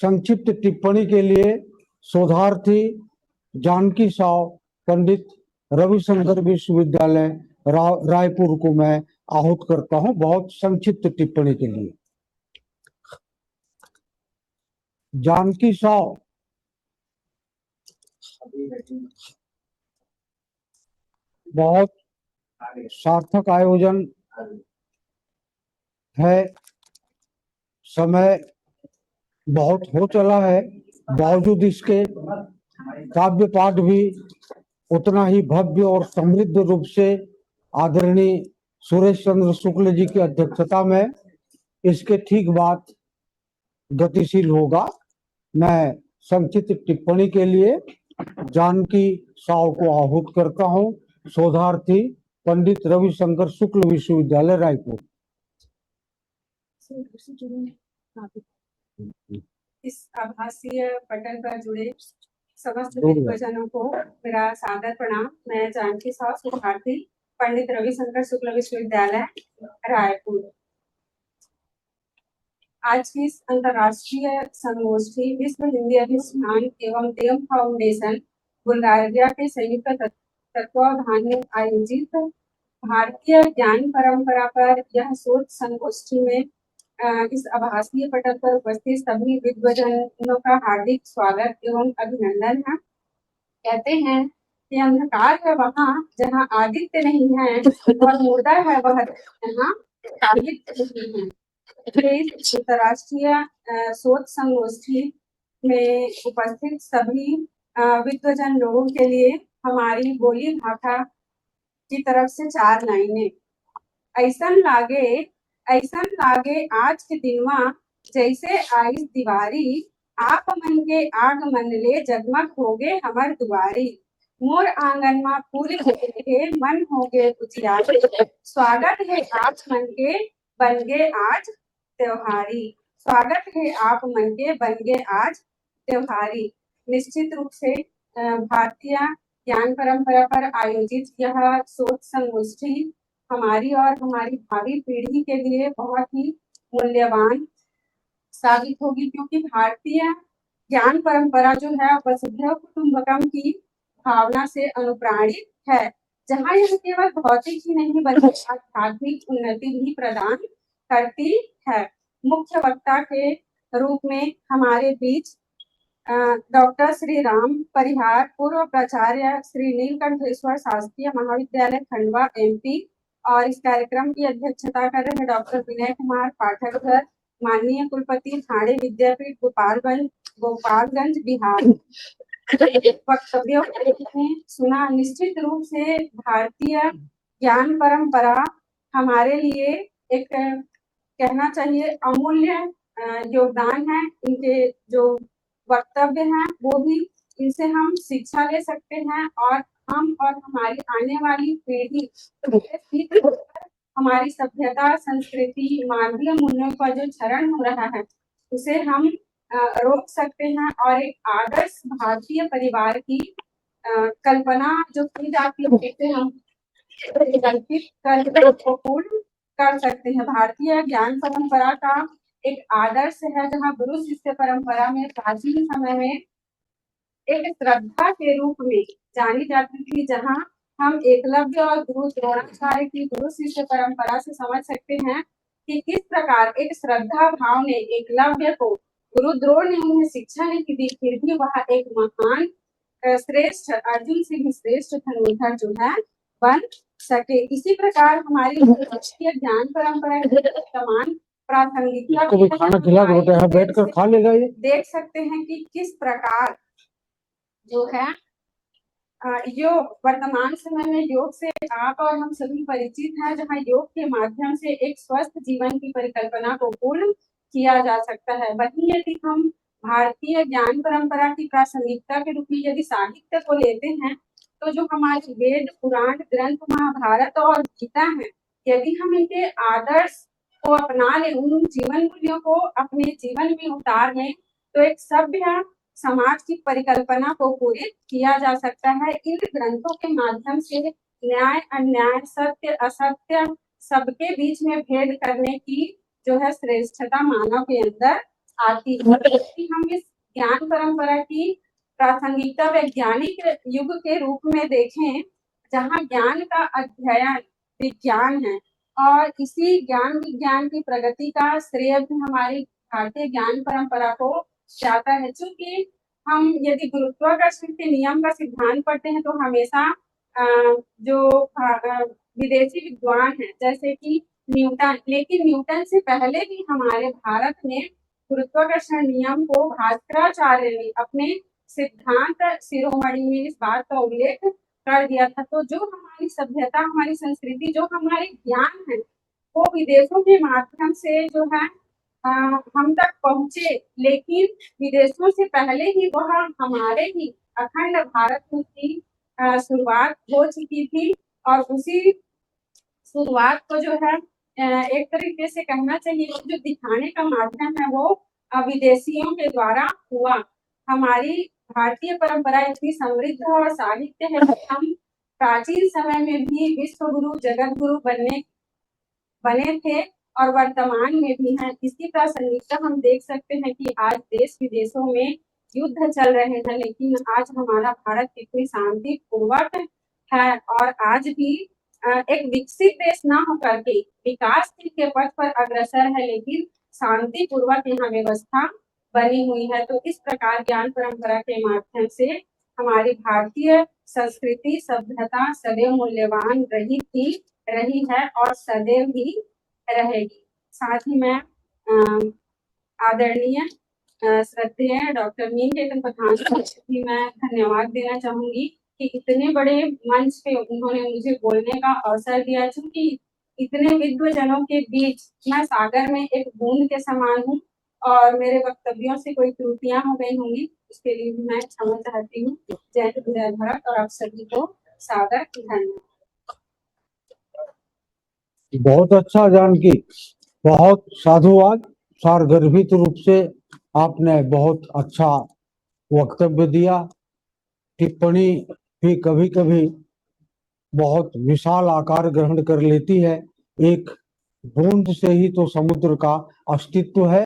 संक्षिप्त टिप्पणी के लिए शोधार्थी जानकी साव, पंडित रविशंकर विश्वविद्यालय रायपुर को मैं आहूत करता हूं बहुत संक्षिप्त टिप्पणी के लिए। जानकी साव बहुत सार्थक आयोजन है। समय बहुत हो चला है, बावजूद इसके काव्य पाठ भी उतना ही भव्य और समृद्ध रूप से आदरणीय सुरेश चंद्र शुक्ल जी की अध्यक्षता में इसके ठीक बाद गतिशील होगा। मैं संक्षिप्त टिप्पणी के लिए जानकी साव को आहूत करता हूं। शोधार्थी पंडित रविशंकर शुक्ल विश्वविद्यालय रायपुर। इस आभासीय पटल पर जुड़े समस्त दिग्गजनों को मेरा सादर प्रणाम। मैं जानकी साव, शोधार्थी पंडित रविशंकर शुक्ल विश्वविद्यालय रायपुर। आज की इस अंतर्राष्ट्रीय संगोष्ठी विश्व हिंदी अभिष्ठान एवं देव फाउंडेशन बुल्गारिया के संयुक्त तत्वावधान में आयोजित भारतीय ज्ञान परंपरा पर यह शोध संगोष्ठी में इस आभासीय पटल पर उपस्थित सभी विद्वजनों का हार्दिक स्वागत एवं अभिनंदन है। कहते हैं कि अंधकार है वहाँ जहाँ आदित्य नहीं है और मुर्दा है वह जहाँ आदित्य नहीं है। अंतर्राष्ट्रीय शोध संगोष्ठी में उपस्थित सभी विद्वजन लोगों के लिए हमारी बोली भाषा की तरफ से 4 लाइनें। ऐसन लागे आज के दिनवा जैसे आइस दीवारी, आप मन के आगमन ले जगमग होगे हमर दुआरी। मोर आंगन में फूल के मन होगे उजियारी, स्वागत है आप मन के बनगे आज त्योहारी। स्वागत है आप मन के बनगे आज त्योहारी। निश्चित रूप से भारतीय ज्ञान परंपरा पर आयोजित यह शोध संगोष्ठी हमारी और हमारी भावी पीढ़ी के लिए बहुत ही मूल्यवान साबित होगी, क्योंकि भारतीय ज्ञान परंपरा जो है वसुधैव कुटुंबकम की भावना से अनुप्राणित है, जहाँ यह केवल भौतिक ही नहीं बल्कि आध्यात्मिक उन्नति भी प्रदान करती है। मुख्य वक्ता के रूप में हमारे बीच डॉक्टर श्री राम परिहार, पूर्व प्राचार्य श्री नीलकंठेश्वर शासकीय महाविद्यालय खंडवा MP, और इस कार्यक्रम की अध्यक्षता कर रहे डॉक्टर विनय कुमार पाठक, माननीय कुलपति ठाणे विद्यापीठ गोपालगंज बिहार। वक्तव्यों में सुना। निश्चित रूप से भारतीय ज्ञान परंपरा हमारे लिए एक कहना चाहिए अमूल्य योगदान है। इनके जो वक्तव्य हैं वो भी इनसे हम शिक्षा ले सकते हैं और हम और हमारी आने वाली पीढ़ी हमारी सभ्यता, संस्कृति, मानवीय मूल्यों का जो क्षरण हो रहा है उसे हम रोक सकते हैं और एक आदर्श भारतीय परिवार की कल्पना जो की जाती है उसे हम पूर्ण कर सकते हैं। भारतीय ज्ञान परंपरा का एक आदर्श है जहाँ गुरु शिष्य परंपरा में प्राचीन समय में एक श्रद्धा के रूप में जानी जाती थी, जहाँ हम एकलव्य और गुरु द्रोणाचार्य की गुरु शिष्य परंपरा से समझ सकते हैं कि किस प्रकार एक श्रद्धा भाव ने एकलव्य को, गुरु द्रोण ने उन्हें शिक्षा नहीं दी, फिर भी वह एक महान श्रेष्ठ, अर्जुन से भी श्रेष्ठ धनुर्धर जो है बन सके। इसी प्रकार हमारी राष्ट्रीय ज्ञान परंपरा समान प्रासंगिकता को भी खाना खिला होता है, बैठकर खा लेगा। ये देख सकते हैं कि किस प्रकार जो है योग, वर्तमान समय में योग से आप और हम सभी परिचित हैं, जहाँ योग के माध्यम से एक स्वस्थ जीवन की परिकल्पना को पूर्ण किया जा सकता है। वहीं यदि हम भारतीय ज्ञान परंपरा की प्रासंगिकता के रूप में यदि साहित्य को लेते हैं तो जो हमारे वेद, पुराण, ग्रंथ, महाभारत और गीता है, यदि हम इनके आदर्श को अपना लें, उन जीवन मूल्यों को अपने जीवन में उतार लें तो एक सभ्य समाज की परिकल्पना को पूरित किया जा सकता है। इन ग्रंथों के माध्यम से न्याय, अन्याय, सत्य, असत्य सबके बीच में भेद करने की जो है श्रेष्ठता मानव के अंदर आती है। यदि हम इस ज्ञान परंपरा की प्रासंगिकता वैज्ञानिक युग के रूप में देखें, जहाँ ज्ञान का अध्ययन विज्ञान है और इसी ज्ञान विज्ञान की प्रगति का श्रेय भी हमारी भारतीय ज्ञान परंपरा को जाता है। चूंकि हम यदि गुरुत्वाकर्षण के नियम का सिद्धांत पढ़ते हैं तो हमेशा जो विदेशी विद्वान हैं जैसे कि न्यूटन, लेकिन न्यूटन से पहले भी हमारे भारत में गुरुत्वाकर्षण नियम को भास्कराचार्य ने अपने सिद्धांत शिरोमणि में इस बात का उल्लेख कर दिया था। तो जो हमारी सभ्यता, हमारी संस्कृति, जो हमारे ज्ञान है, वो विदेशों के माध्यम से जो है हम तक पहुंचे, लेकिन विदेशों से पहले ही वह हमारे ही अखंड भारत में की शुरुआत हो चुकी थी और उसी शुरुआत को जो है एक तरीके से कहना चाहिए जो दिखाने का माध्यम है वो विदेशियों के द्वारा हुआ। हमारी भारतीय परंपरा इतनी समृद्ध और साहित्य है कि हम प्राचीन समय में भी विश्व गुरु, जगत गुरु बने थे और वर्तमान में भी हैं। इसकी प्रासंगिकता हम देख सकते हैं कि आज देश विदेशों में युद्ध चल रहे हैं, लेकिन आज हमारा भारत कितनी शांति पूर्वक है और आज भी एक विकसित देश ना होकर के विकास के पथ पर अग्रसर है, लेकिन शांति पूर्वक यहाँ व्यवस्था बनी हुई है। तो इस प्रकार ज्ञान परंपरा के माध्यम से हमारी भारतीय संस्कृति सभ्यता सदैव मूल्यवान रही है और सदैव ही रहेगी। साथ ही मैं आदरणीय श्रद्धेय डॉक्टर मीन केतन प्रधान को भी मैं धन्यवाद देना चाहूंगी कि इतने बड़े मंच पे उन्होंने मुझे बोलने का अवसर दिया। चूंकि इतने विद्वजनों के बीच मैं सागर में एक बूंद के समान हूँ और मेरे वक्तव्यों से कोई त्रुटियां हो गई होंगी, उसके लिए भी मैं क्षमा चाहती हूँ। जय हिंद, जय भारत और आप सभी को सादर धन्यवाद। बहुत अच्छा जानकी, बहुत साधुवाद। सारगर्भित रूप से आपने बहुत अच्छा वक्तव्य दिया। टिप्पणी भी कभी कभी बहुत विशाल आकार ग्रहण कर लेती है। एक बूंद से ही तो समुद्र का अस्तित्व है।